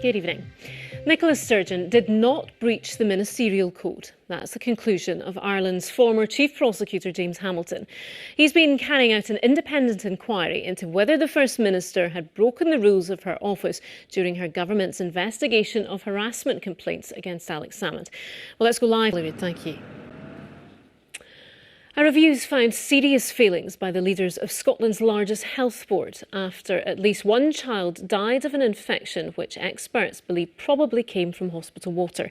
Good evening. Nicola Sturgeon did not breach the ministerial code. That's the conclusion of Ireland's former Chief Prosecutor James Hamilton. He's been carrying out an independent inquiry into whether the First Minister had broken the rules of her office during her government's investigation of harassment complaints against Alex Salmond. Well, let's go live. Thank you. A review's found serious failings by the leaders of Scotland's largest health board after at least one child died of an infection which experts believe probably came from hospital water.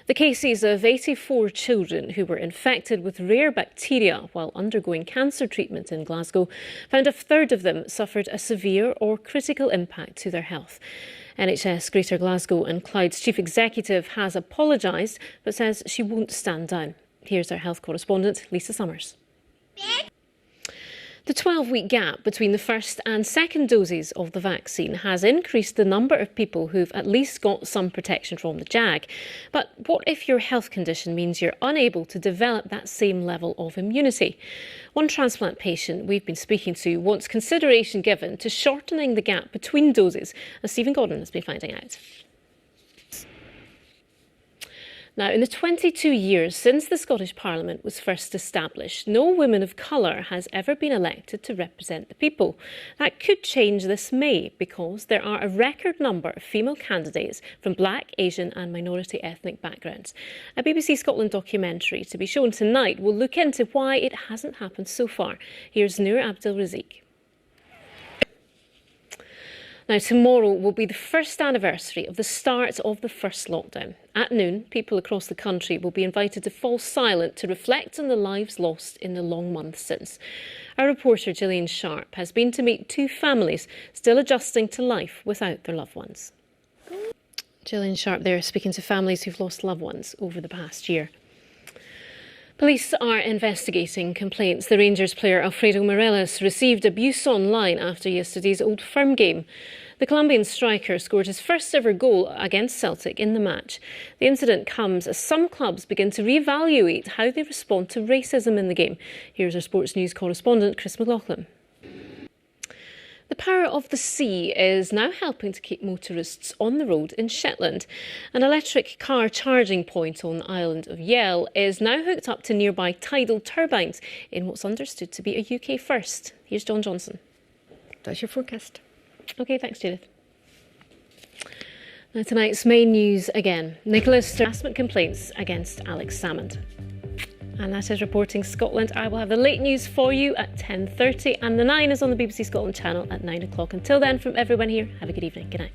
The cases of 84 children who were infected with rare bacteria while undergoing cancer treatment in Glasgow found a third of them suffered a severe or critical impact to their health. NHS Greater Glasgow and Clyde's chief executive has apologised but says she won't stand down. Here's our health correspondent, Lisa Summers. The 12-week gap between the first and second doses of the vaccine has increased the number of people who've at least got some protection from the jag. But what if your health condition means you're unable to develop that same level of immunity? One transplant patient we've been speaking to wants consideration given to shortening the gap between doses, as Stephen Gordon has been finding out. Now, in the 22 years since the Scottish Parliament was first established, no woman of colour has ever been elected to represent the people. That could change this May because there are a record number of female candidates from Black, Asian and minority ethnic backgrounds. A BBC Scotland documentary to be shown tonight will look into why it hasn't happened so far. Here's Noor Abdel Razik. Now, tomorrow will be the first anniversary of the start of the first lockdown. At noon, people across the country will be invited to fall silent to reflect on the lives lost in the long months since. Our reporter Gillian Sharp has been to meet two families still adjusting to life without their loved ones. Gillian Sharp there speaking to families who've lost loved ones over the past year. Police are investigating complaints the Rangers player Alfredo Morelos received abuse online after yesterday's Old Firm game. The Colombian striker scored his first ever goal against Celtic in the match. The incident comes as some clubs begin to reevaluate how they respond to racism in the game. Here's our sports news correspondent Chris McLaughlin. The power of the sea is now helping to keep motorists on the road in Shetland. An electric car charging point on the island of Yell is now hooked up to nearby tidal turbines in what's understood to be a UK first. Here's John Johnson. That's your forecast. OK, thanks, Judith. Now, tonight's main news again. Nicholas harassment complaints against Alex Salmond. And that is Reporting Scotland. I will have the late news for you at 10:30 and the 9 is on the BBC Scotland channel at 9 o'clock. Until then, from everyone here, have a good evening. Good night.